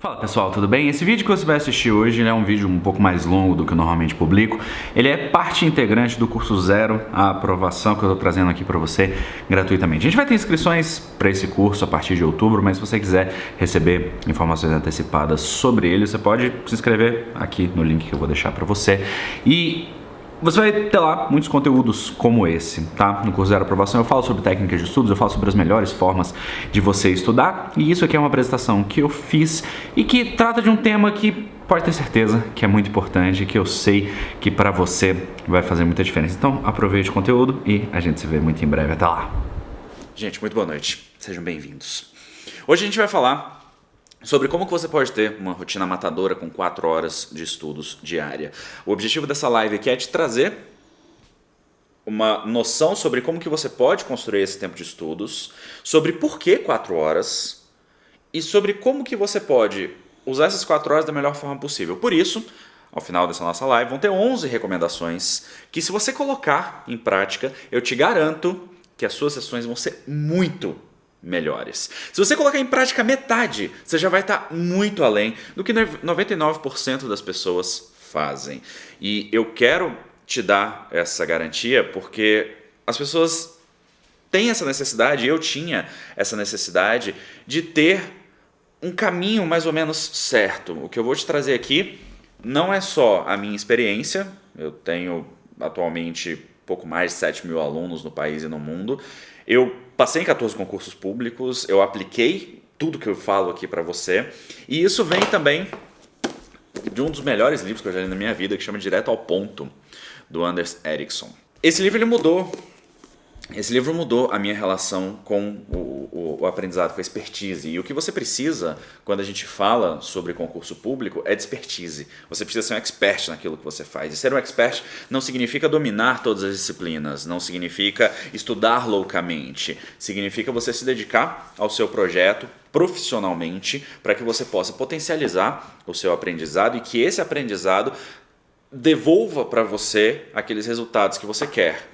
Fala pessoal, tudo bem? Esse vídeo que você vai assistir hoje é um vídeo um pouco mais longo do que eu normalmente publico. Ele é parte integrante do curso Zero, a aprovação que eu estou trazendo aqui para você gratuitamente. A gente vai ter inscrições para esse curso a partir de outubro, mas se você quiser receber informações antecipadas sobre ele, você pode se inscrever aqui no link que eu vou deixar para você. E você vai ter lá muitos conteúdos como esse, tá? No curso Zero Aprovação eu falo sobre técnicas de estudos, eu falo sobre as melhores formas de você estudar, e isso aqui é uma apresentação que eu fiz e que trata de um tema que pode ter certeza que é muito importante, que eu sei que para você vai fazer muita diferença. Então aproveite o conteúdo e a gente se vê muito em breve. Até lá! Gente, muito boa noite. Sejam bem-vindos. Hoje a gente vai falar sobre como que você pode ter uma rotina matadora com 4 horas de estudos diária. O objetivo dessa live aqui é te trazer uma noção sobre como que você pode construir esse tempo de estudos, sobre por que 4 horas e sobre como que você pode usar essas 4 horas da melhor forma possível. Por isso, ao final dessa nossa live, vão ter 11 recomendações que, se você colocar em prática, eu te garanto que as suas sessões vão ser muito melhores. Se você colocar em prática metade, você já vai estar muito além do que 99% das pessoas fazem. E eu quero te dar essa garantia porque as pessoas têm essa necessidade, eu tinha essa necessidade de ter um caminho mais ou menos certo. O que eu vou te trazer aqui não é só a minha experiência, eu tenho atualmente pouco mais de 7 mil alunos no país e no mundo. Eu passei em 14 concursos públicos, eu apliquei tudo que eu falo aqui para você, e isso vem também de um dos melhores livros que eu já li na minha vida, que chama Direto ao Ponto, do Anders Ericsson. Esse livro mudou a minha relação com o aprendizado, com a expertise. E o que você precisa, quando a gente fala sobre concurso público, é de expertise. Você precisa ser um expert naquilo que você faz. E ser um expert não significa dominar todas as disciplinas, não significa estudar loucamente. Significa você se dedicar ao seu projeto profissionalmente para que você possa potencializar o seu aprendizado e que esse aprendizado devolva para você aqueles resultados que você quer.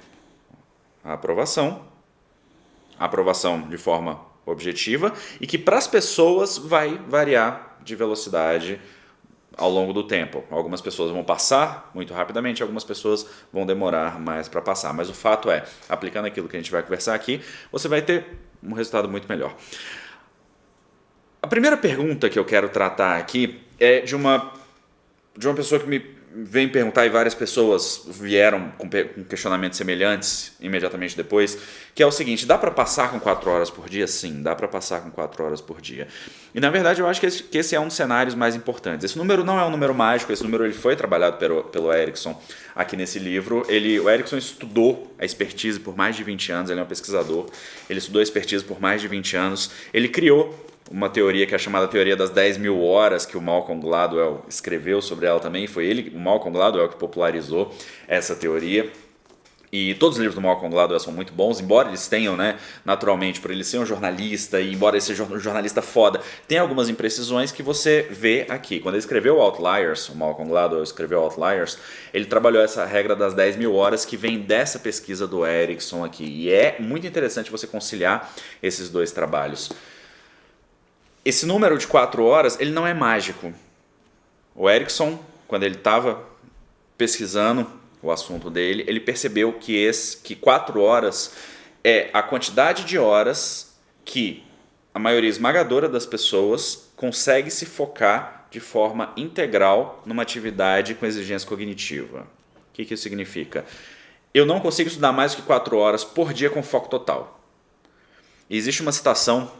A aprovação de forma objetiva e que para as pessoas vai variar de velocidade ao longo do tempo. Algumas pessoas vão passar muito rapidamente, algumas pessoas vão demorar mais para passar. Mas o fato é, aplicando aquilo que a gente vai conversar aqui, você vai ter um resultado muito melhor. A primeira pergunta que eu quero tratar aqui é de uma pessoa que me vem perguntar, e várias pessoas vieram com questionamentos semelhantes imediatamente depois, que é o seguinte: dá para passar com 4 horas por dia? Sim, dá para passar com 4 horas por dia. E na verdade eu acho que esse é um dos cenários mais importantes. Esse número não é um número mágico, esse número ele foi trabalhado pelo Ericsson aqui nesse livro. O Ericsson estudou a expertise por mais de 20 anos, ele é um pesquisador, ele estudou a expertise por mais de 20 anos, ele criou uma teoria que é chamada teoria das 10 mil horas, que o Malcolm Gladwell escreveu sobre ela também. Foi ele, o Malcolm Gladwell, que popularizou essa teoria. E todos os livros do Malcolm Gladwell são muito bons, embora eles tenham, naturalmente, por ele ser um jornalista, e embora ele seja um jornalista foda, tem algumas imprecisões que você vê aqui. Quando ele escreveu Outliers, o Malcolm Gladwell escreveu Outliers, ele trabalhou essa regra das 10 mil horas que vem dessa pesquisa do Ericsson aqui. E é muito interessante você conciliar esses dois trabalhos. Esse número de 4 horas, ele não é mágico. O Ericsson, quando ele estava pesquisando o assunto dele, ele percebeu que 4 horas é a quantidade de horas que a maioria esmagadora das pessoas consegue se focar de forma integral numa atividade com exigência cognitiva. O que isso significa? Eu não consigo estudar mais do que 4 horas por dia com foco total. E existe uma citação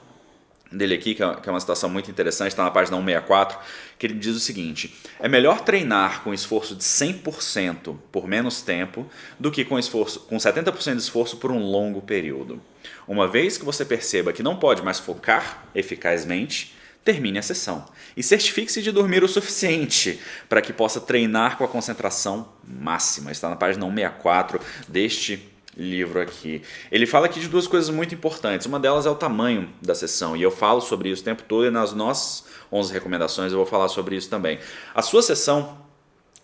dele aqui, que é uma citação muito interessante, está na página 164, que ele diz o seguinte: é melhor treinar com esforço de 100% por menos tempo do que com 70% de esforço por um longo período. Uma vez que você perceba que não pode mais focar eficazmente, termine a sessão e certifique-se de dormir o suficiente para que possa treinar com a concentração máxima. Está na página 164 deste livro aqui. Ele fala aqui de duas coisas muito importantes. Uma delas é o tamanho da sessão, e eu falo sobre isso o tempo todo, e nas nossas 11 recomendações eu vou falar sobre isso também. A sua sessão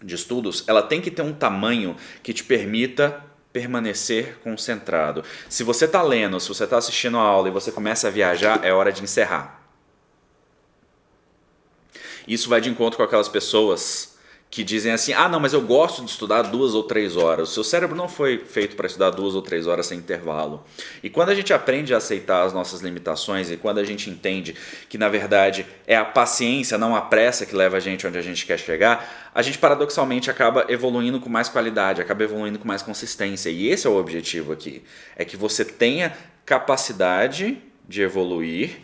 de estudos, ela tem que ter um tamanho que te permita permanecer concentrado. Se você está lendo, se você está assistindo a aula e você começa a viajar, é hora de encerrar. Isso vai de encontro com aquelas pessoas que dizem assim, ah não, mas eu gosto de estudar 2 ou 3 horas. O seu cérebro não foi feito para estudar 2 ou 3 horas sem intervalo. E quando a gente aprende a aceitar as nossas limitações e quando a gente entende que na verdade é a paciência, não a pressa que leva a gente onde a gente quer chegar, a gente paradoxalmente acaba evoluindo com mais qualidade, acaba evoluindo com mais consistência. E esse é o objetivo aqui, é que você tenha capacidade de evoluir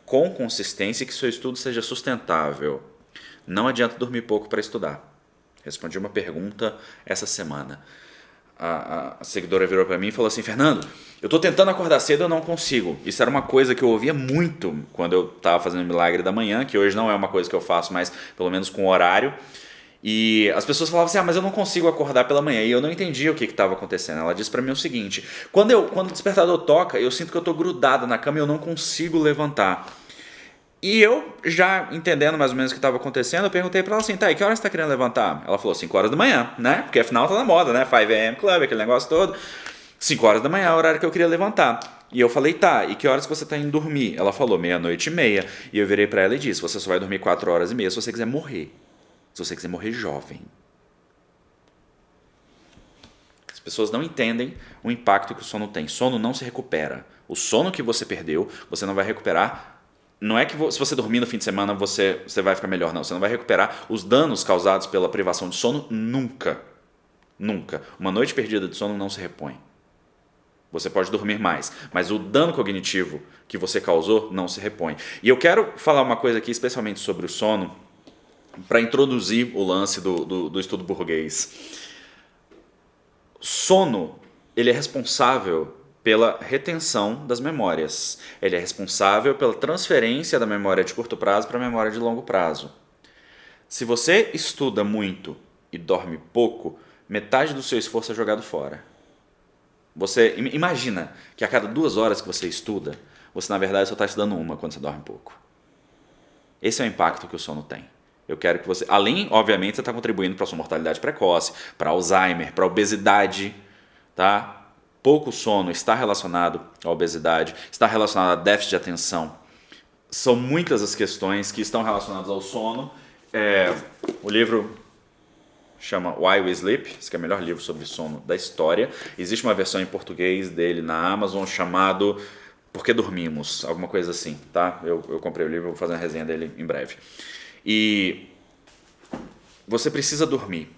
com consistência e que seu estudo seja sustentável. Não adianta dormir pouco para estudar. Respondi uma pergunta essa semana. A seguidora virou para mim e falou assim, Fernando, eu estou tentando acordar cedo e eu não consigo. Isso era uma coisa que eu ouvia muito quando eu estava fazendo o Milagre da Manhã, que hoje não é uma coisa que eu faço, mas pelo menos com horário. E as pessoas falavam assim, mas eu não consigo acordar pela manhã. E eu não entendia o que estava acontecendo. Ela disse para mim o seguinte, quando o despertador toca, eu sinto que eu estou grudado na cama e eu não consigo levantar. E eu, já entendendo mais ou menos o que estava acontecendo, eu perguntei para ela assim, tá, e que hora você está querendo levantar? Ela falou 5 horas da manhã, né? Porque afinal tá na moda, né? 5 a.m. Club, aquele negócio todo. 5 horas da manhã é o horário que eu queria levantar. E eu falei, tá, e que horas que você está indo dormir? Ela falou 00:30. E eu virei para ela e disse, você só vai dormir 4h30 se você quiser morrer. Se você quiser morrer jovem. As pessoas não entendem o impacto que o sono tem. Sono não se recupera. O sono que você perdeu, você não vai recuperar. Não é que se você dormir no fim de semana você vai ficar melhor, não. Você não vai recuperar os danos causados pela privação de sono nunca. Nunca. Uma noite perdida de sono não se repõe. Você pode dormir mais, mas o dano cognitivo que você causou não se repõe. E eu quero falar uma coisa aqui, especialmente sobre o sono, para introduzir o lance do estudo burguês. Sono, ele é responsável pela retenção das memórias. Ele é responsável pela transferência da memória de curto prazo para a memória de longo prazo. Se você estuda muito e dorme pouco, metade do seu esforço é jogado fora. Você imagina que a cada 2 horas que você estuda, você na verdade só está estudando uma quando você dorme pouco. Esse é o impacto que o sono tem. Eu quero que você, além, obviamente, você está contribuindo para a sua mortalidade precoce, para Alzheimer, para obesidade, tá? Pouco sono está relacionado à obesidade, está relacionado a déficit de atenção. São muitas as questões que estão relacionadas ao sono. O livro chama Why We Sleep, esse é o melhor livro sobre sono da história. Existe uma versão em português dele na Amazon chamado Por que Dormimos, alguma coisa assim, tá? Eu comprei o livro, vou fazer uma resenha dele em breve. E você precisa dormir.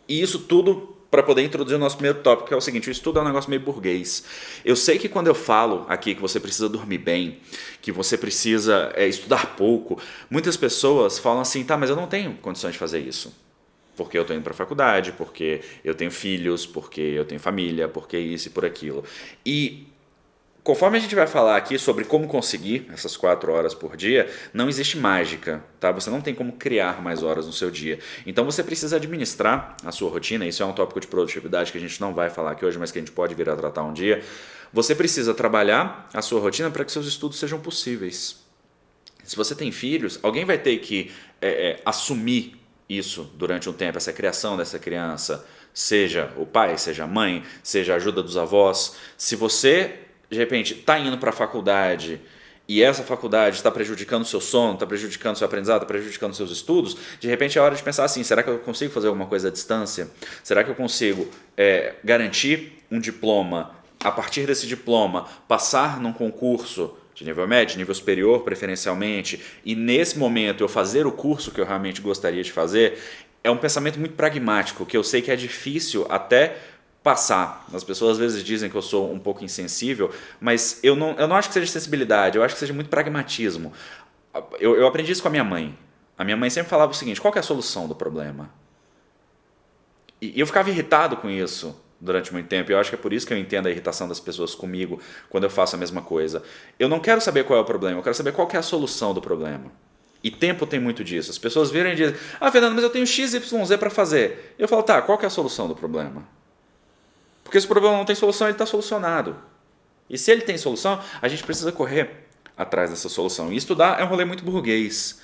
E isso tudo para poder introduzir o nosso primeiro tópico, que é o seguinte, o estudo é um negócio meio burguês. Eu sei que quando eu falo aqui que você precisa dormir bem, que você precisa estudar pouco, muitas pessoas falam assim, tá, mas eu não tenho condições de fazer isso. Porque eu estou indo para a faculdade, porque eu tenho filhos, porque eu tenho família, porque isso e por aquilo. E conforme a gente vai falar aqui sobre como conseguir essas 4 horas por dia, não existe mágica, tá? Você não tem como criar mais horas no seu dia. Então você precisa administrar a sua rotina, isso é um tópico de produtividade que a gente não vai falar aqui hoje, mas que a gente pode vir a tratar um dia. Você precisa trabalhar a sua rotina para que seus estudos sejam possíveis. Se você tem filhos, alguém vai ter que assumir isso durante um tempo, essa criação dessa criança, seja o pai, seja a mãe, seja a ajuda dos avós. Se você de repente está indo para a faculdade e essa faculdade está prejudicando o seu sono, está prejudicando o seu aprendizado, está prejudicando os seus estudos, de repente é hora de pensar assim, será que eu consigo fazer alguma coisa à distância? Será que eu consigo garantir um diploma, a partir desse diploma, passar num concurso de nível médio, nível superior preferencialmente, e nesse momento eu fazer o curso que eu realmente gostaria de fazer? É um pensamento muito pragmático, que eu sei que é difícil até passar. As pessoas às vezes dizem que eu sou um pouco insensível, mas eu não acho que seja sensibilidade, eu acho que seja muito pragmatismo. Eu aprendi isso com a minha mãe. A minha mãe sempre falava o seguinte, qual que é a solução do problema? E eu ficava irritado com isso durante muito tempo, e eu acho que é por isso que eu entendo a irritação das pessoas comigo quando eu faço a mesma coisa. Eu não quero saber qual é o problema, eu quero saber qual que é a solução do problema. E tempo tem muito disso. As pessoas viram e dizem, Fernando, mas eu tenho XYZ para fazer. Eu falo, tá, qual que é a solução do problema? Porque se o problema não tem solução, ele está solucionado. E se ele tem solução, a gente precisa correr atrás dessa solução. E estudar é um rolê muito burguês.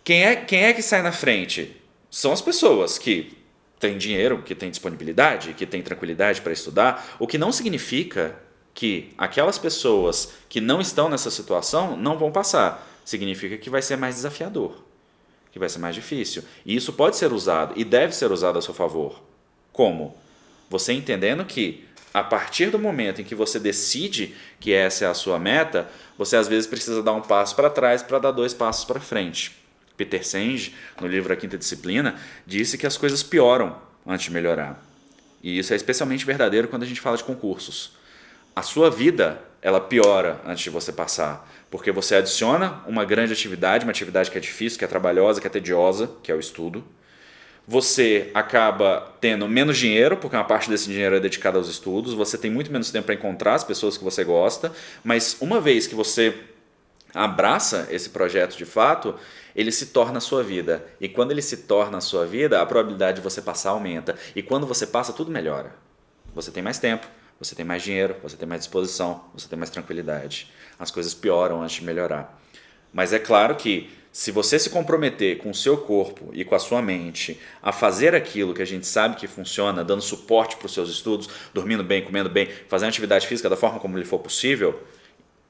Quem é que sai na frente? São as pessoas que têm dinheiro, que têm disponibilidade, que têm tranquilidade para estudar, o que não significa que aquelas pessoas que não estão nessa situação não vão passar. Significa que vai ser mais desafiador, que vai ser mais difícil. E isso pode ser usado e deve ser usado a seu favor. Como? Você entendendo que a partir do momento em que você decide que essa é a sua meta, você às vezes precisa dar um passo para trás para dar 2 passos para frente. Peter Senge, no livro A Quinta Disciplina, disse que as coisas pioram antes de melhorar. E isso é especialmente verdadeiro quando a gente fala de concursos. A sua vida, ela piora antes de você passar, porque você adiciona uma grande atividade, uma atividade que é difícil, que é trabalhosa, que é tediosa, que é o estudo. Você acaba tendo menos dinheiro, porque uma parte desse dinheiro é dedicada aos estudos, você tem muito menos tempo para encontrar as pessoas que você gosta, mas uma vez que você abraça esse projeto de fato, ele se torna a sua vida. E quando ele se torna a sua vida, a probabilidade de você passar aumenta. E quando você passa, tudo melhora. Você tem mais tempo, você tem mais dinheiro, você tem mais disposição, você tem mais tranquilidade. As coisas pioram antes de melhorar. Mas é claro que se você se comprometer com o seu corpo e com a sua mente a fazer aquilo que a gente sabe que funciona, dando suporte para os seus estudos, dormindo bem, comendo bem, fazendo atividade física da forma como lhe for possível,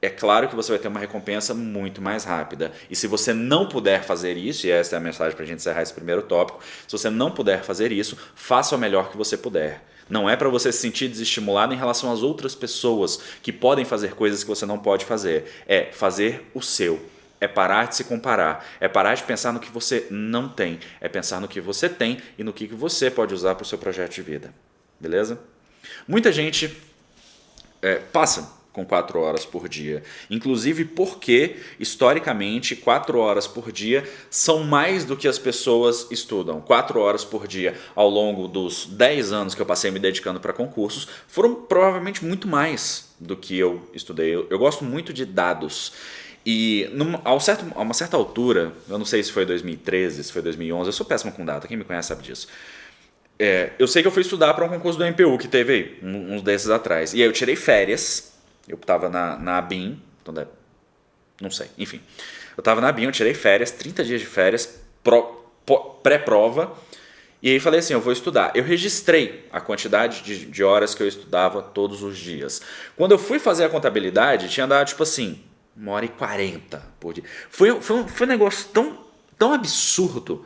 é claro que você vai ter uma recompensa muito mais rápida. E se você não puder fazer isso, e essa é a mensagem para a gente encerrar esse primeiro tópico, se você não puder fazer isso, faça o melhor que você puder. Não é para você se sentir desestimulado em relação às outras pessoas que podem fazer coisas que você não pode fazer. É fazer o seu. É parar de se comparar. É parar de pensar no que você não tem. É pensar no que você tem e no que você pode usar para o seu projeto de vida. Beleza? Muita gente passa com 4 horas por dia. Inclusive porque, historicamente, 4 horas por dia são mais do que as pessoas estudam. 4 horas por dia ao longo dos 10 anos que eu passei me dedicando para concursos foram provavelmente muito mais do que eu estudei. Eu gosto muito de dados. E a uma certa altura, eu não sei se foi 2013, se foi 2011, eu sou péssimo com data, quem me conhece sabe disso. Eu sei que eu fui estudar para um concurso do MPU que teve aí, uns desses atrás. E aí eu tirei férias. Eu estava na ABIN, então não sei, enfim. Eu estava na ABIN, eu tirei férias, 30 dias de férias, pré-prova, e aí falei assim, eu vou estudar. Eu registrei a quantidade de horas que eu estudava todos os dias. Quando eu fui fazer a contabilidade, tinha dado tipo assim, 1h40 por dia. Foi um negócio tão absurdo.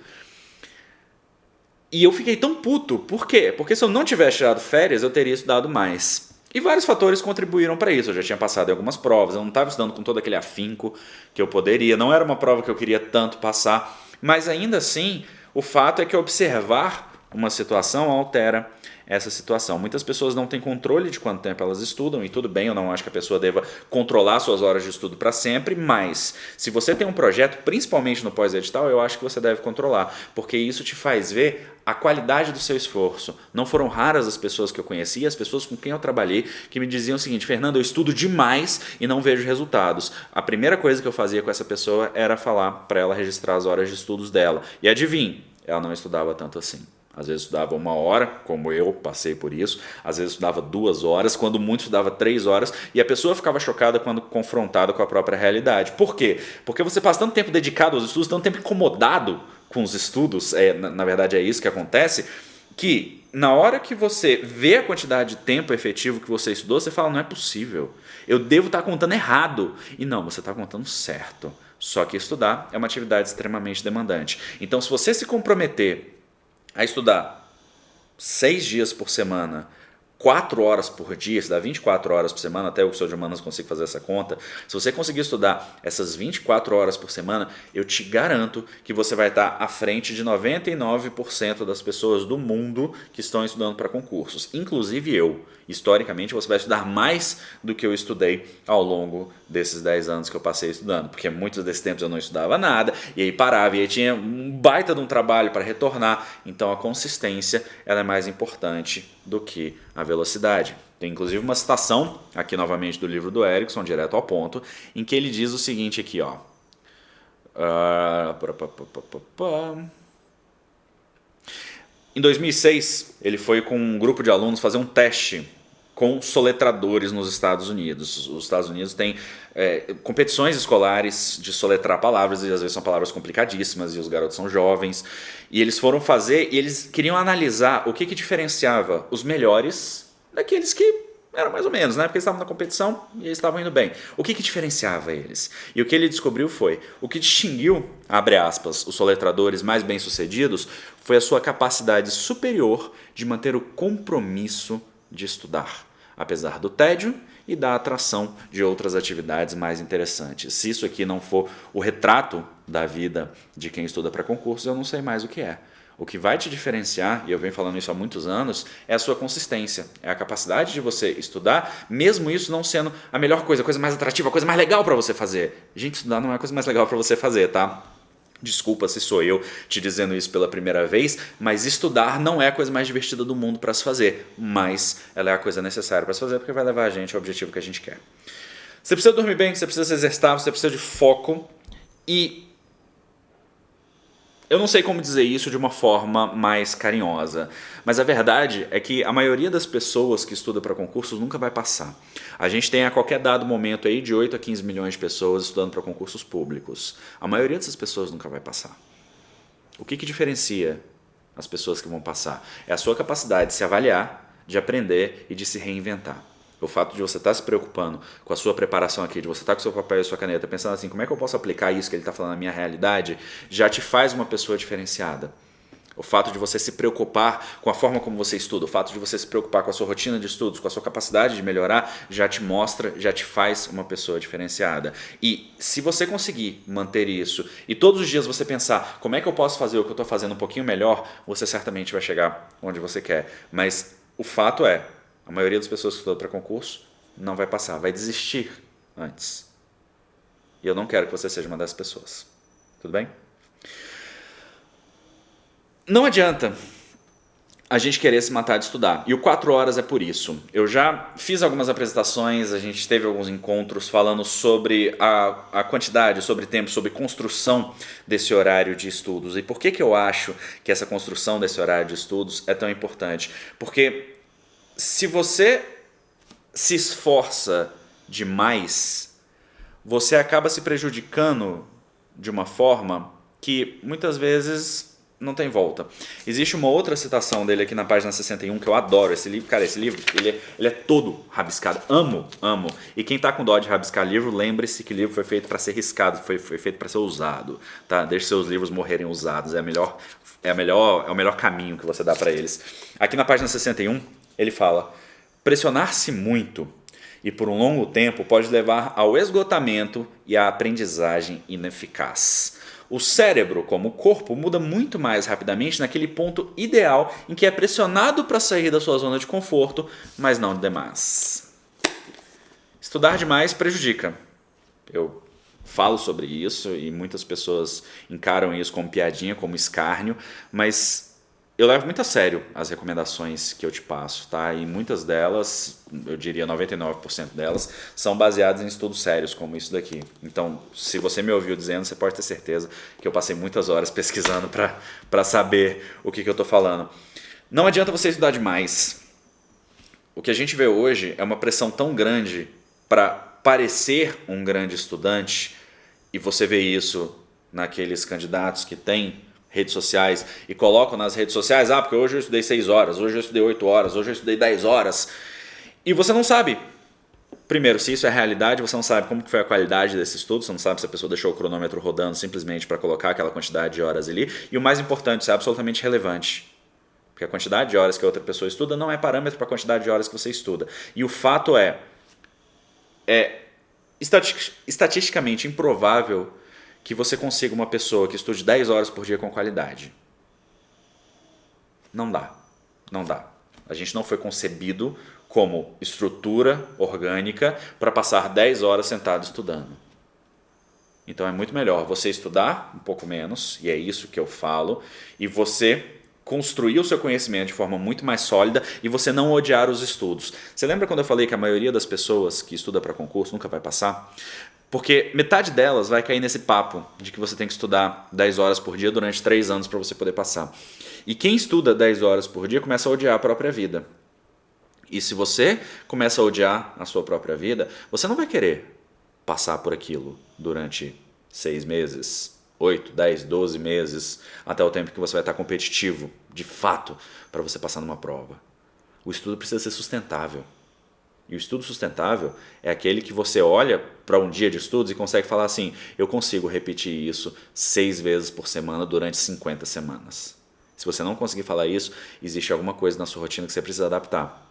E eu fiquei tão puto. Por quê? Porque se eu não tivesse tirado férias, eu teria estudado mais. E vários fatores contribuíram para isso. Eu já tinha passado em algumas provas, eu não estava estudando com todo aquele afinco que eu poderia, não era uma prova que eu queria tanto passar, mas ainda assim, o fato é que observar uma situação altera essa situação. Muitas pessoas não têm controle de quanto tempo elas estudam, e tudo bem, eu não acho que a pessoa deva controlar suas horas de estudo para sempre, mas se você tem um projeto, principalmente no pós-edital, eu acho que você deve controlar, porque isso te faz ver a qualidade do seu esforço. Não foram raras as pessoas que eu conheci, as pessoas com quem eu trabalhei, que me diziam o seguinte, Fernando, eu estudo demais e não vejo resultados. A primeira coisa que eu fazia com essa pessoa era falar para ela registrar as horas de estudos dela. E adivinhe, ela não estudava tanto assim. Às vezes estudava 1 hora, como eu passei por isso. Às vezes estudava 2 horas, quando muito estudava 3 horas. E a pessoa ficava chocada quando confrontada com a própria realidade. Por quê? Porque você passa tanto tempo dedicado aos estudos, tanto tempo incomodado com os estudos, na verdade é isso que acontece, que na hora que você vê a quantidade de tempo efetivo que você estudou, você fala, não é possível. Eu devo estar contando errado. E não, você está contando certo. Só que estudar é uma atividade extremamente demandante. Então, se você se comprometer a estudar 6 dias por semana, 4 horas por dia, se dá 24 horas por semana, até o professor de humanas consiga fazer essa conta, se você conseguir estudar essas 24 horas por semana, eu te garanto que você vai estar à frente de 99% das pessoas do mundo que estão estudando para concursos, inclusive eu. Historicamente, você vai estudar mais do que eu estudei ao longo desses 10 anos que eu passei estudando, porque muitos desses tempos eu não estudava nada, e aí parava, e aí tinha um baita de um trabalho para retornar. Então a consistência ela é mais importante do que a velocidade. Tem inclusive uma citação, aqui novamente do livro do Erickson, direto ao ponto, em que ele diz o seguinte aqui, ó. Em 2006, ele foi com um grupo de alunos fazer um teste com soletradores nos Estados Unidos. Os Estados Unidos têm competições escolares de soletrar palavras, e às vezes são palavras complicadíssimas, e os garotos são jovens. E eles foram fazer, e eles queriam analisar o que diferenciava os melhores daqueles que era mais ou menos, né? Porque eles estavam na competição e eles estavam indo bem. O que diferenciava eles? E o que ele descobriu foi, o que distinguiu, abre aspas, os soletradores mais bem-sucedidos foi a sua capacidade superior de manter o compromisso de estudar, apesar do tédio e da atração de outras atividades mais interessantes. Se isso aqui não for o retrato da vida de quem estuda para concursos, eu não sei mais o que é. O que vai te diferenciar, e eu venho falando isso há muitos anos, é a sua consistência. É a capacidade de você estudar, mesmo isso não sendo a melhor coisa, a coisa mais atrativa, a coisa mais legal para você fazer. Gente, estudar não é a coisa mais legal para você fazer, tá? Desculpa se sou eu te dizendo isso pela primeira vez, mas estudar não é a coisa mais divertida do mundo para se fazer, mas ela é a coisa necessária para se fazer porque vai levar a gente ao objetivo que a gente quer. Você precisa dormir bem, você precisa se exercitar, você precisa de foco e eu não sei como dizer isso de uma forma mais carinhosa, mas a verdade é que a maioria das pessoas que estuda para concursos nunca vai passar. A gente tem a qualquer dado momento aí de 8 a 15 milhões de pessoas estudando para concursos públicos. A maioria dessas pessoas nunca vai passar. O que diferencia as pessoas que vão passar? É a sua capacidade de se avaliar, de aprender e de se reinventar. O fato de você estar se preocupando com a sua preparação aqui, de você estar com o seu papel e a sua caneta, pensando assim, como é que eu posso aplicar isso que ele está falando na minha realidade, já te faz uma pessoa diferenciada. O fato de você se preocupar com a forma como você estuda, o fato de você se preocupar com a sua rotina de estudos, com a sua capacidade de melhorar, já te mostra, já te faz uma pessoa diferenciada. E se você conseguir manter isso e todos os dias você pensar como é que eu posso fazer o que eu estou fazendo um pouquinho melhor, você certamente vai chegar onde você quer. Mas o fato é, a maioria das pessoas que estudam para concurso não vai passar, vai desistir antes. E eu não quero que você seja uma dessas pessoas. Tudo bem? Não adianta a gente querer se matar de estudar. E o 4 horas é por isso. Eu já fiz algumas apresentações, a gente teve alguns encontros falando sobre a quantidade, sobre tempo, sobre construção desse horário de estudos. E por que eu acho que essa construção desse horário de estudos é tão importante? Porque se você se esforça demais, você acaba se prejudicando de uma forma que muitas vezes não tem volta. Existe uma outra citação dele aqui na página 61 que eu adoro esse livro. Cara, esse livro ele é todo rabiscado. Amo. E quem tá com dó de rabiscar livro, lembre-se que livro foi feito para ser riscado, foi feito para ser usado. Tá? Deixe seus livros morrerem usados. É o melhor caminho que você dá para eles. Aqui na página 61, ele fala: pressionar-se muito e por um longo tempo pode levar ao esgotamento e à aprendizagem ineficaz. O cérebro, como o corpo, muda muito mais rapidamente naquele ponto ideal em que é pressionado para sair da sua zona de conforto, mas não demais. Estudar demais prejudica. Eu falo sobre isso e muitas pessoas encaram isso como piadinha, como escárnio, mas eu levo muito a sério as recomendações que eu te passo, tá? E muitas delas, eu diria 99% delas, são baseadas em estudos sérios como isso daqui. Então, se você me ouviu dizendo, você pode ter certeza que eu passei muitas horas pesquisando para saber o que eu estou falando. Não adianta você estudar demais. O que a gente vê hoje é uma pressão tão grande para parecer um grande estudante, e você vê isso naqueles candidatos que têm redes sociais e colocam nas redes sociais, porque hoje eu estudei 6 horas, hoje eu estudei 8 horas, hoje eu estudei 10 horas. E você não sabe, primeiro, se isso é realidade, você não sabe como que foi a qualidade desse estudo, você não sabe se a pessoa deixou o cronômetro rodando simplesmente para colocar aquela quantidade de horas ali. E o mais importante, isso é absolutamente relevante. Porque a quantidade de horas que a outra pessoa estuda não é parâmetro para a quantidade de horas que você estuda. E o fato é estatisticamente improvável que você consiga uma pessoa que estude 10 horas por dia com qualidade. Não dá. A gente não foi concebido como estrutura orgânica para passar 10 horas sentado estudando. Então é muito melhor você estudar um pouco menos, e é isso que eu falo, e você construir o seu conhecimento de forma muito mais sólida e você não odiar os estudos. Você lembra quando eu falei que a maioria das pessoas que estuda para concurso nunca vai passar? Porque metade delas vai cair nesse papo de que você tem que estudar 10 horas por dia durante 3 anos para você poder passar. E quem estuda 10 horas por dia começa a odiar a própria vida. E se você começa a odiar a sua própria vida, você não vai querer passar por aquilo durante 6 meses, 8, 10, 12 meses, até o tempo que você vai estar competitivo, de fato, para você passar numa prova. O estudo precisa ser sustentável. E o estudo sustentável é aquele que você olha para um dia de estudos e consegue falar assim, eu consigo repetir isso 6 vezes por semana durante 50 semanas. Se você não conseguir falar isso, existe alguma coisa na sua rotina que você precisa adaptar.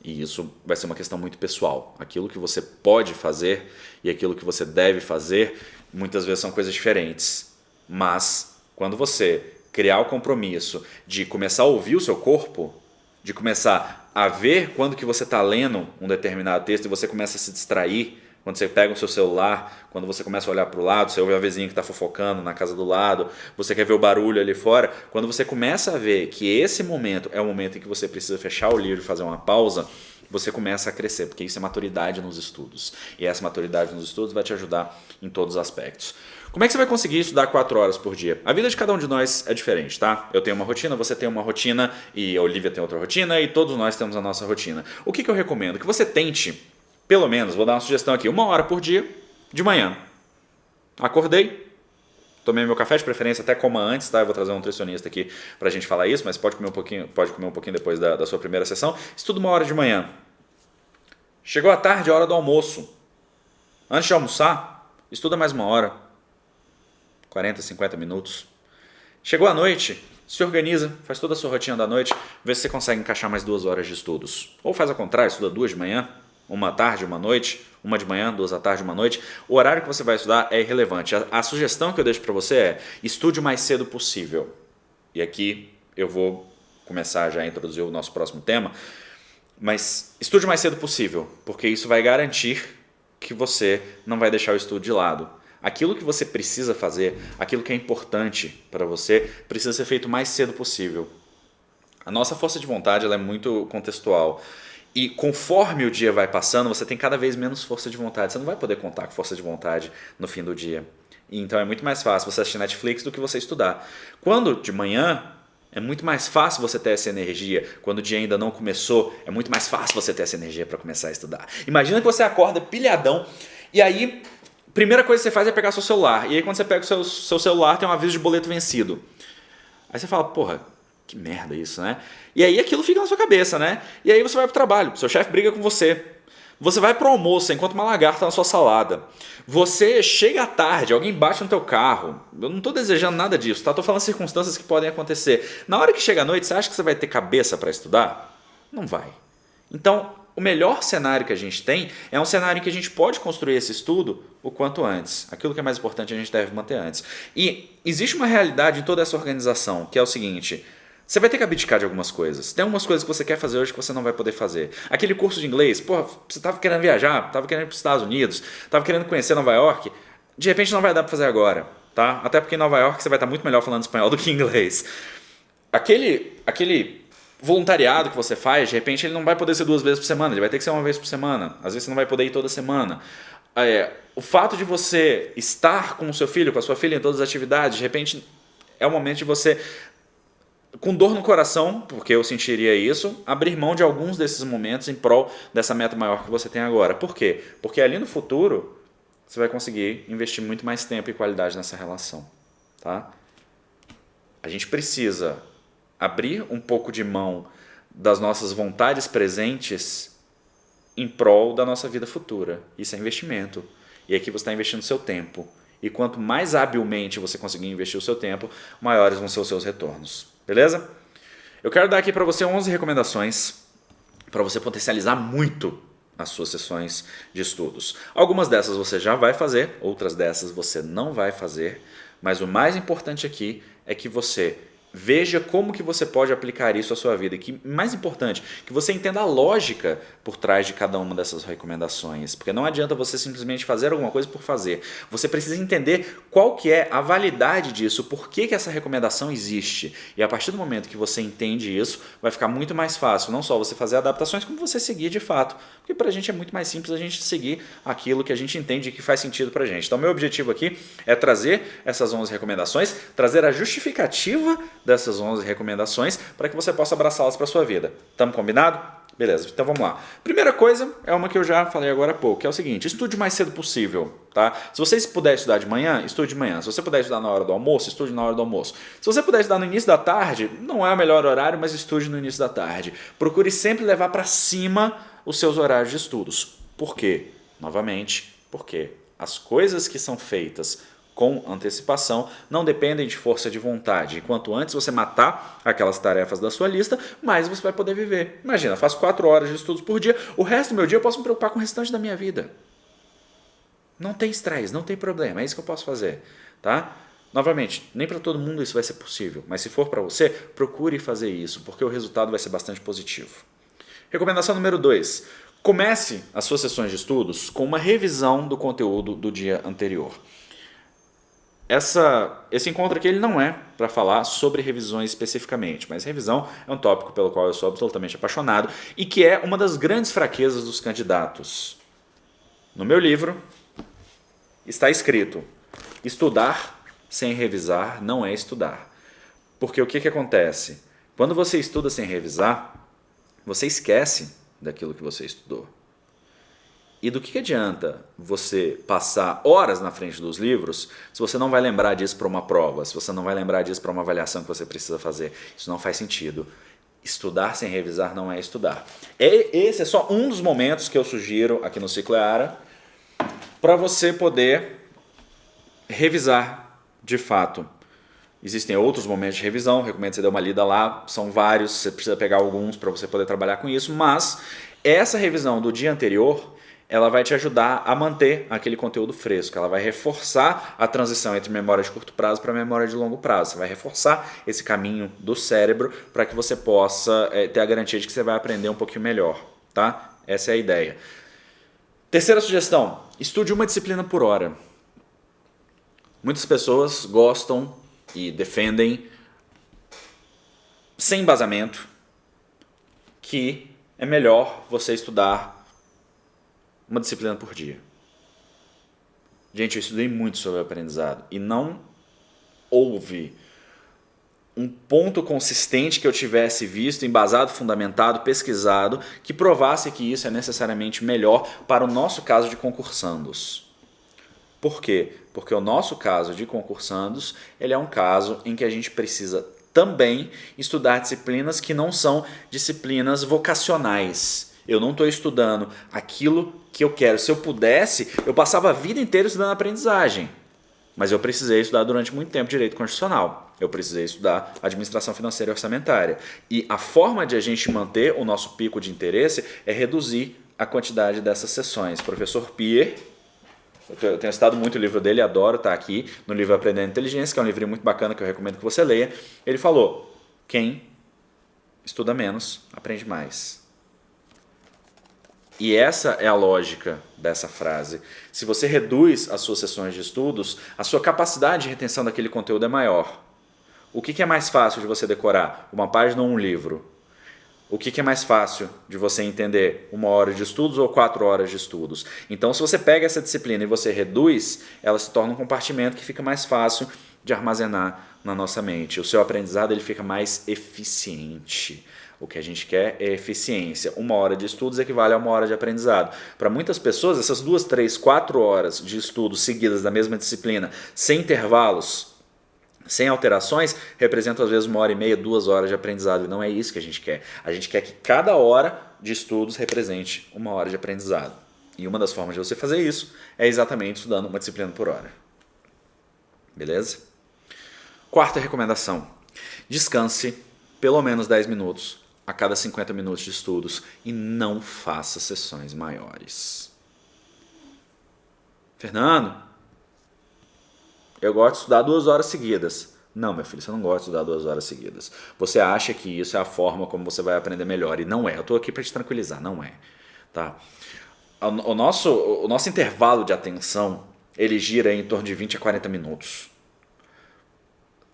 E isso vai ser uma questão muito pessoal. Aquilo que você pode fazer e aquilo que você deve fazer, muitas vezes são coisas diferentes. Mas, quando você criar o compromisso de começar a ouvir o seu corpo, de começar a ver quando que você está lendo um determinado texto e você começa a se distrair, quando você pega o seu celular, quando você começa a olhar para o lado, você ouve a vizinha que está fofocando na casa do lado, você quer ver o barulho ali fora, quando você começa a ver que esse momento é o momento em que você precisa fechar o livro e fazer uma pausa, você começa a crescer, porque isso é maturidade nos estudos. E essa maturidade nos estudos vai te ajudar em todos os aspectos. Como é que você vai conseguir estudar 4 horas por dia? A vida de cada um de nós é diferente, tá? Eu tenho uma rotina, você tem uma rotina, e a Olivia tem outra rotina, e todos nós temos a nossa rotina. O que eu recomendo? Que você tente, pelo menos, vou dar uma sugestão aqui, 1 hora por dia, de manhã. Acordei, tomei meu café, de preferência até coma antes, tá? Eu vou trazer um nutricionista aqui pra gente falar isso, mas pode comer um pouquinho depois da sua primeira sessão. Estuda 1 hora de manhã. Chegou a tarde, a hora do almoço. Antes de almoçar, estuda mais 1 hora. 40, 50 minutos. Chegou a noite, se organiza, faz toda a sua rotina da noite, vê se você consegue encaixar mais 2 horas de estudos. Ou faz ao contrário, estuda 2 de manhã, 1 à tarde, 1 à noite, 1 de manhã, 2 à tarde, 1 à noite. O horário que você vai estudar é irrelevante. A sugestão que eu deixo para você é estude o mais cedo possível. E aqui eu vou começar já a introduzir o nosso próximo tema. Mas estude o mais cedo possível, porque isso vai garantir que você não vai deixar o estudo de lado. Aquilo que você precisa fazer, aquilo que é importante para você, precisa ser feito o mais cedo possível. A nossa força de vontade ela é muito contextual. E conforme o dia vai passando, você tem cada vez menos força de vontade. Você não vai poder contar com força de vontade no fim do dia. Então é muito mais fácil você assistir Netflix do que você estudar. Quando de manhã, é muito mais fácil você ter essa energia. Quando o dia ainda não começou, é muito mais fácil você ter essa energia para começar a estudar. Imagina que você acorda pilhadão e aí... Primeira coisa que você faz é pegar seu celular. E aí quando você pega o seu celular tem um aviso de boleto vencido. Aí você fala, porra, que merda isso, né? E aí aquilo fica na sua cabeça, né? E aí você vai pro trabalho, seu chefe briga com você. Você vai pro almoço, enquanto uma lagarta na sua salada. Você chega à tarde, alguém bate no teu carro. Eu não estou desejando nada disso, tá? Estou falando circunstâncias que podem acontecer. Na hora que chega a noite, você acha que você vai ter cabeça para estudar? Não vai. Então, o melhor cenário que a gente tem é um cenário em que a gente pode construir esse estudo o quanto antes. Aquilo que é mais importante a gente deve manter antes. E existe uma realidade em toda essa organização, que é o seguinte: você vai ter que abdicar de algumas coisas. Tem algumas coisas que você quer fazer hoje que você não vai poder fazer. Aquele curso de inglês, porra, você estava querendo viajar, estava querendo ir para os Estados Unidos, estava querendo conhecer Nova York, de repente não vai dar para fazer agora, tá? Até porque em Nova York você vai estar muito melhor falando espanhol do que inglês. Aquele voluntariado que você faz, de repente ele não vai poder ser 2 vezes por semana, ele vai ter que ser 1 vez por semana. Às vezes você não vai poder ir toda semana. O fato de você estar com o seu filho, com a sua filha em todas as atividades, de repente é o momento de você, com dor no coração, porque eu sentiria isso, abrir mão de alguns desses momentos em prol dessa meta maior que você tem agora. Por quê? Porque ali no futuro você vai conseguir investir muito mais tempo e qualidade nessa relação. Tá? A gente precisa abrir um pouco de mão das nossas vontades presentes em prol da nossa vida futura. Isso é investimento. E aqui você está investindo seu tempo. E quanto mais habilmente você conseguir investir o seu tempo, maiores vão ser os seus retornos. Beleza? Eu quero dar aqui para você 11 recomendações para você potencializar muito as suas sessões de estudos. Algumas dessas você já vai fazer, outras dessas você não vai fazer. Mas o mais importante aqui é que você veja como que você pode aplicar isso à sua vida. E que, mais importante, que você entenda a lógica por trás de cada uma dessas recomendações. Porque não adianta você simplesmente fazer alguma coisa por fazer. Você precisa entender qual que é a validade disso, por que essa recomendação existe. E a partir do momento que você entende isso, vai ficar muito mais fácil, não só você fazer adaptações, como você seguir de fato. Porque para a gente é muito mais simples a gente seguir aquilo que a gente entende que faz sentido para a gente. Então, meu objetivo aqui é trazer essas 11 recomendações, trazer a justificativa dessas 11 recomendações para que você possa abraçá-las para a sua vida. Estamos combinado? Beleza, então vamos lá. Primeira coisa é uma que eu já falei agora há pouco, que é o seguinte: estude o mais cedo possível. Tá? Se você puder estudar de manhã, estude de manhã. Se você puder estudar na hora do almoço, estude na hora do almoço. Se você puder estudar no início da tarde, não é o melhor horário, mas estude no início da tarde. Procure sempre levar para cima mudar os seus horários de estudos. Por quê? Novamente, porque as coisas que são feitas com antecipação não dependem de força de vontade. E quanto antes você matar aquelas tarefas da sua lista, mais você vai poder viver. Imagina, eu faço 4 horas de estudos por dia, o resto do meu dia eu posso me preocupar com o restante da minha vida. Não tem estresse, não tem problema, é isso que eu posso fazer, tá? Novamente, nem para todo mundo isso vai ser possível, mas se for para você, procure fazer isso, porque o resultado vai ser bastante positivo. Recomendação número 2. Comece as suas sessões de estudos com uma revisão do conteúdo do dia anterior. Esse encontro aqui ele não é para falar sobre revisões especificamente, mas revisão é um tópico pelo qual eu sou absolutamente apaixonado e que é uma das grandes fraquezas dos candidatos. No meu livro está escrito: estudar sem revisar não é estudar. Porque o que acontece? Quando você estuda sem revisar, você esquece daquilo que você estudou. E do que adianta você passar horas na frente dos livros se você não vai lembrar disso para uma prova, se você não vai lembrar disso para uma avaliação que você precisa fazer? Isso não faz sentido. Estudar sem revisar não é estudar. Esse é só um dos momentos que eu sugiro aqui no Ciclo EARA para você poder revisar de fato. Existem outros momentos de revisão, recomendo você dar uma lida lá, são vários, você precisa pegar alguns para você poder trabalhar com isso, mas essa revisão do dia anterior, ela vai te ajudar a manter aquele conteúdo fresco, ela vai reforçar a transição entre memória de curto prazo para memória de longo prazo, você vai reforçar esse caminho do cérebro para que você possa ter a garantia de que você vai aprender um pouquinho melhor, tá? Essa é a ideia. Terceira sugestão, estude uma disciplina por hora. Muitas pessoas gostam e defendem, sem embasamento, que é melhor você estudar uma disciplina por dia. Gente, eu estudei muito sobre aprendizado e não houve um ponto consistente que eu tivesse visto, embasado, fundamentado, pesquisado, que provasse que isso é necessariamente melhor para o nosso caso de concursandos. Por quê? Porque o nosso caso de concursandos, ele é um caso em que a gente precisa também estudar disciplinas que não são disciplinas vocacionais. Eu não estou estudando aquilo que eu quero. Se eu pudesse, eu passava a vida inteira estudando aprendizagem. Mas eu precisei estudar durante muito tempo direito constitucional. Eu precisei estudar administração financeira e orçamentária. E a forma de a gente manter o nosso pico de interesse é reduzir a quantidade dessas sessões. Professor Pierre, eu tenho citado muito o livro dele, adoro estar aqui no livro Aprendendo Inteligência, que é um livrinho muito bacana que eu recomendo que você leia. Ele falou: quem estuda menos, aprende mais. E essa é a lógica dessa frase. Se você reduz as suas sessões de estudos, a sua capacidade de retenção daquele conteúdo é maior. O que é mais fácil de você decorar? Uma página ou um livro? O que é mais fácil de você entender? 1 hora de estudos ou 4 horas de estudos? Então, se você pega essa disciplina e você reduz, ela se torna um compartimento que fica mais fácil de armazenar na nossa mente. O seu aprendizado ele fica mais eficiente. O que a gente quer é eficiência. 1 hora de estudos equivale a 1 hora de aprendizado. Para muitas pessoas, essas 2, 3, 4 horas de estudos seguidas da mesma disciplina, sem intervalos, sem alterações, representam às vezes 1h30, 2 horas de aprendizado. E não é isso que a gente quer. A gente quer que cada hora de estudos represente 1 hora de aprendizado. E uma das formas de você fazer isso é exatamente estudando uma disciplina por hora. Beleza? Quarta recomendação. Descanse pelo menos 10 minutos a cada 50 minutos de estudos e não faça sessões maiores. Fernando, eu gosto de estudar 2 horas seguidas. Não, meu filho, você não gosta de estudar 2 horas seguidas. Você acha que isso é a forma como você vai aprender melhor. E não é. Eu estou aqui para te tranquilizar. Não é. Tá? O nosso intervalo de atenção, ele gira em torno de 20 a 40 minutos.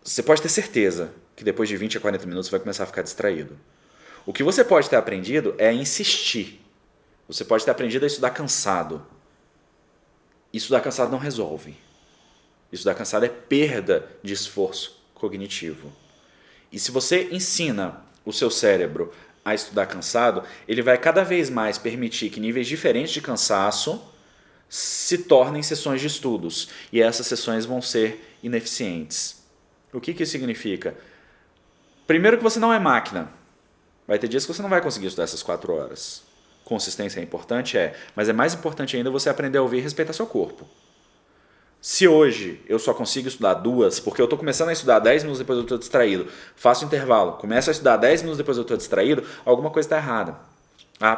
Você pode ter certeza que depois de 20 a 40 minutos você vai começar a ficar distraído. O que você pode ter aprendido é insistir. Você pode ter aprendido a estudar cansado. Estudar cansado não resolve. Estudar cansado é perda de esforço cognitivo. E se você ensina o seu cérebro a estudar cansado, ele vai cada vez mais permitir que níveis diferentes de cansaço se tornem sessões de estudos. E essas sessões vão ser ineficientes. O que isso significa? Primeiro que você não é máquina. Vai ter dias que você não vai conseguir estudar essas 4 horas. consistência é importante? Mas é mais importante ainda você aprender a ouvir e respeitar seu corpo. Se hoje eu só consigo estudar 2, porque eu estou começando a estudar 10 minutos depois eu estou distraído, faço intervalo, começo a estudar 10 minutos depois eu estou distraído, alguma coisa está errada.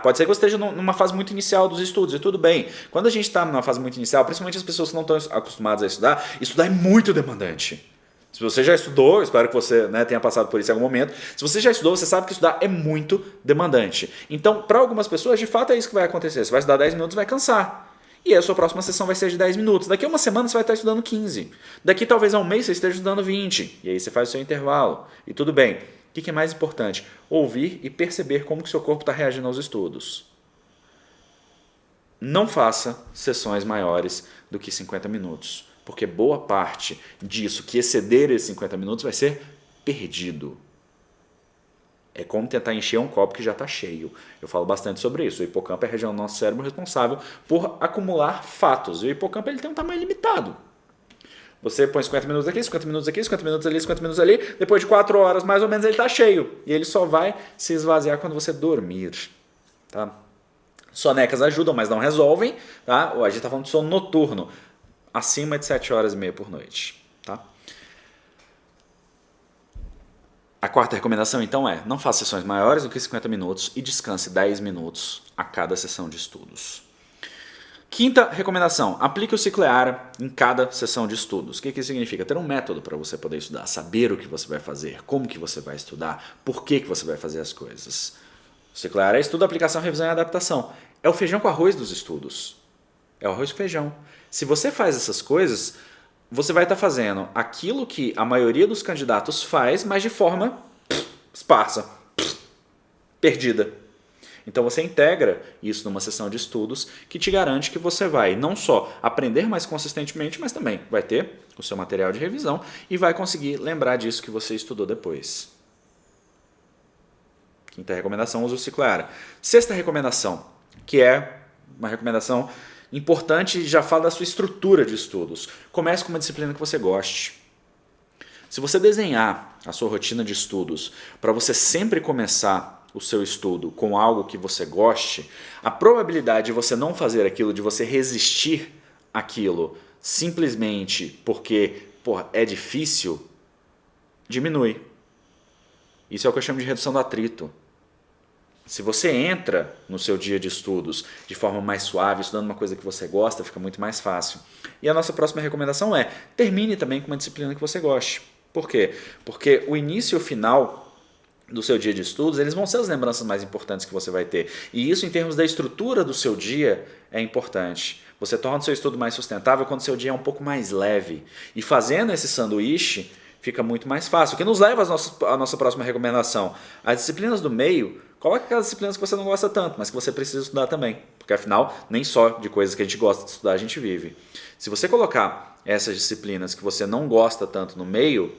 Pode ser que eu esteja numa fase muito inicial dos estudos, e tudo bem. Quando a gente está numa fase muito inicial, principalmente as pessoas que não estão acostumadas a estudar é muito demandante. Se você já estudou, espero que você tenha passado por isso em algum momento. Se você já estudou, você sabe que estudar é muito demandante. Então, para algumas pessoas, de fato é isso que vai acontecer. Você vai estudar 10 minutos e vai cansar. E aí a sua próxima sessão vai ser de 10 minutos. Daqui a uma semana você vai estar estudando 15. Daqui talvez a um mês você esteja estudando 20. E aí você faz o seu intervalo. E tudo bem. O que é mais importante? Ouvir e perceber como que o seu corpo está reagindo aos estudos. Não faça sessões maiores do que 50 minutos. Porque boa parte disso que exceder esses 50 minutos vai ser perdido. É como tentar encher um copo que já está cheio. Eu falo bastante sobre isso. O hipocampo é a região do nosso cérebro responsável por acumular fatos. E o hipocampo ele tem um tamanho limitado. Você põe 50 minutos aqui, 50 minutos aqui, 50 minutos ali, 50 minutos ali. Depois de 4 horas, mais ou menos, ele está cheio. E ele só vai se esvaziar quando você dormir. Tá? Sonecas ajudam, mas não resolvem. Tá? A gente está falando de sono noturno. Acima de 7 horas e meia por noite. Tá? A quarta recomendação, então, não faça sessões maiores do que 50 minutos e descanse 10 minutos a cada sessão de estudos. Quinta recomendação, aplique o ciclo EARA em cada sessão de estudos. O que isso significa? Ter um método para você poder estudar, saber o que você vai fazer, como que você vai estudar, por que você vai fazer as coisas. O ciclo EARA é estudo, aplicação, revisão e adaptação. É o feijão com arroz dos estudos. É o arroz com feijão. Se você faz essas coisas, você vai estar fazendo aquilo que a maioria dos candidatos faz, mas de forma esparsa, perdida. Então você integra isso numa sessão de estudos que te garante que você vai não só aprender mais consistentemente, mas também vai ter o seu material de revisão e vai conseguir lembrar disso que você estudou depois. Quinta recomendação, usa o ciclo EARA. Sexta recomendação, que é uma recomendação importante e já fala da sua estrutura de estudos. Comece com uma disciplina que você goste. Se você desenhar a sua rotina de estudos para você sempre começar o seu estudo com algo que você goste, a probabilidade de você não fazer aquilo, de você resistir àquilo simplesmente porque é difícil, diminui. Isso é o que eu chamo de redução do atrito. Se você entra no seu dia de estudos de forma mais suave, estudando uma coisa que você gosta, fica muito mais fácil. E a nossa próxima recomendação termine também com uma disciplina que você goste. Por quê? Porque o início e o final do seu dia de estudos, eles vão ser as lembranças mais importantes que você vai ter. E isso, em termos da estrutura do seu dia, é importante. Você torna o seu estudo mais sustentável quando o seu dia é um pouco mais leve. E fazendo esse sanduíche, fica muito mais fácil. O que nos leva à nossa próxima recomendação. As disciplinas do meio, coloque aquelas disciplinas que você não gosta tanto, mas que você precisa estudar também. Porque afinal, nem só de coisas que a gente gosta de estudar a gente vive. Se você colocar essas disciplinas que você não gosta tanto no meio,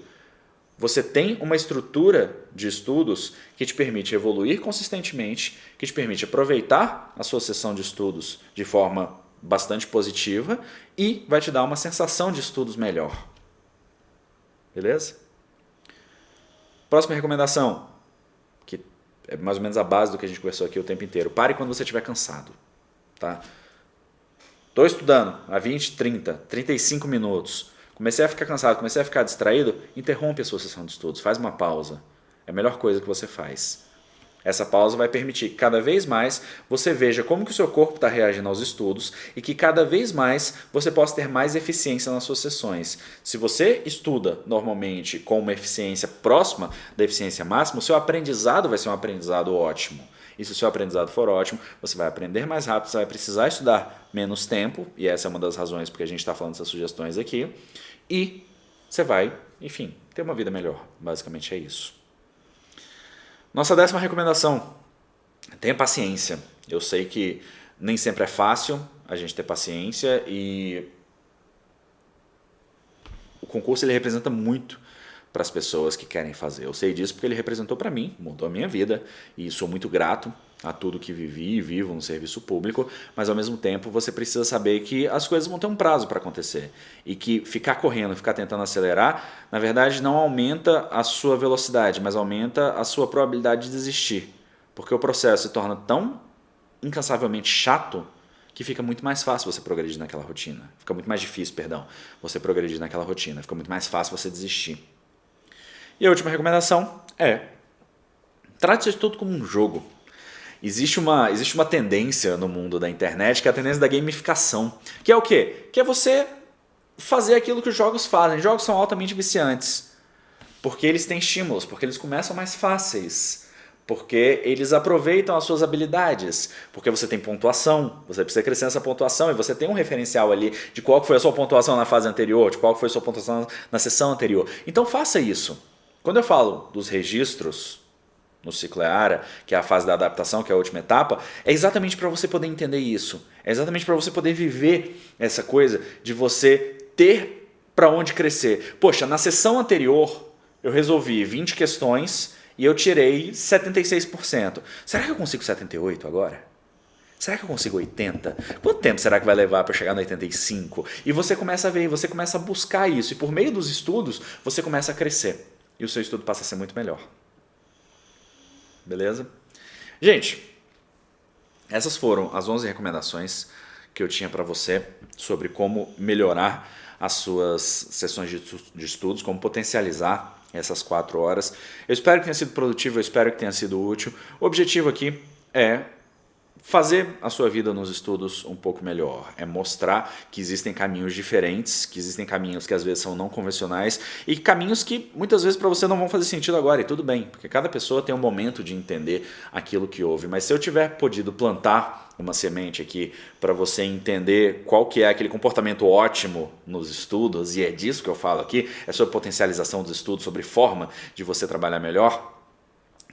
você tem uma estrutura de estudos que te permite evoluir consistentemente, que te permite aproveitar a sua sessão de estudos de forma bastante positiva e vai te dar uma sensação de estudos melhor. Beleza? Próxima recomendação, que é mais ou menos a base do que a gente conversou aqui o tempo inteiro. Pare quando você estiver cansado. Tá? Estou estudando há 20, 30, 35 minutos. Comecei a ficar cansado, comecei a ficar distraído, interrompe a sua sessão de estudos, faz uma pausa. É a melhor coisa que você faz. Essa pausa vai permitir que cada vez mais você veja como que o seu corpo está reagindo aos estudos e que cada vez mais você possa ter mais eficiência nas suas sessões. Se você estuda normalmente com uma eficiência próxima da eficiência máxima, o seu aprendizado vai ser um aprendizado ótimo. E se o seu aprendizado for ótimo, você vai aprender mais rápido, você vai precisar estudar menos tempo, e essa é uma das razões porque a gente está falando dessas sugestões aqui, e você vai, enfim, ter uma vida melhor. Basicamente é isso. Nossa 10ª recomendação, tenha paciência. Eu sei que nem sempre é fácil a gente ter paciência e o concurso ele representa muito para as pessoas que querem fazer. Eu sei disso porque ele representou para mim, mudou a minha vida e sou muito grato a tudo que vivi e vivo no serviço público, mas ao mesmo tempo você precisa saber que as coisas vão ter um prazo para acontecer e que ficar correndo, ficar tentando acelerar, na verdade não aumenta a sua velocidade, mas aumenta a sua probabilidade de desistir, porque o processo se torna tão incansavelmente chato que fica muito mais fácil você progredir naquela rotina. Fica muito mais difícil, você progredir naquela rotina. Fica muito mais fácil você desistir. E a última recomendação trate seu estudo como um jogo. Existe uma tendência no mundo da internet, que é a tendência da gamificação. Que é o quê? Que é você fazer aquilo que os jogos fazem. Jogos são altamente viciantes. Porque eles têm estímulos, porque eles começam mais fáceis. Porque eles aproveitam as suas habilidades, porque você tem pontuação, você precisa crescer nessa pontuação e você tem um referencial ali de qual foi a sua pontuação na fase anterior, de qual foi a sua pontuação na sessão anterior. Então faça isso. Quando eu falo dos registros no ciclo EARA, que é a fase da adaptação, que é a última etapa, é exatamente para você poder entender isso. É exatamente para você poder viver essa coisa de você ter para onde crescer. Poxa, na sessão anterior eu resolvi 20 questões e eu tirei 76%. Será que eu consigo 78% agora? Será que eu consigo 80%? Quanto tempo será que vai levar para chegar no 85%? E você começa a ver, você começa a buscar isso. E por meio dos estudos, você começa a crescer. E o seu estudo passa a ser muito melhor. Beleza? Gente, essas foram as 11 recomendações que eu tinha para você sobre como melhorar as suas sessões de estudos, como potencializar essas 4 horas. Eu espero que tenha sido produtivo, eu espero que tenha sido útil. O objetivo aqui é fazer a sua vida nos estudos um pouco melhor, é mostrar que existem caminhos diferentes, que existem caminhos que às vezes são não convencionais e caminhos que muitas vezes para você não vão fazer sentido agora, e tudo bem, porque cada pessoa tem um momento de entender aquilo que ouve. Mas se eu tiver podido plantar uma semente aqui para você entender qual que é aquele comportamento ótimo nos estudos, e é disso que eu falo aqui, é sobre potencialização dos estudos, sobre forma de você trabalhar melhor.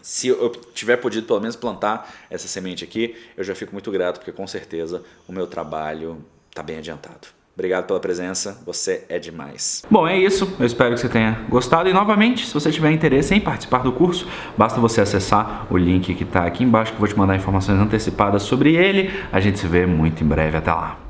Se eu tiver podido pelo menos plantar essa semente aqui, eu já fico muito grato, porque com certeza o meu trabalho está bem adiantado. Obrigado pela presença, você é demais. Bom, é isso. Eu espero que você tenha gostado. E novamente, se você tiver interesse em participar do curso, basta você acessar o link que está aqui embaixo, que eu vou te mandar informações antecipadas sobre ele. A gente se vê muito em breve. Até lá.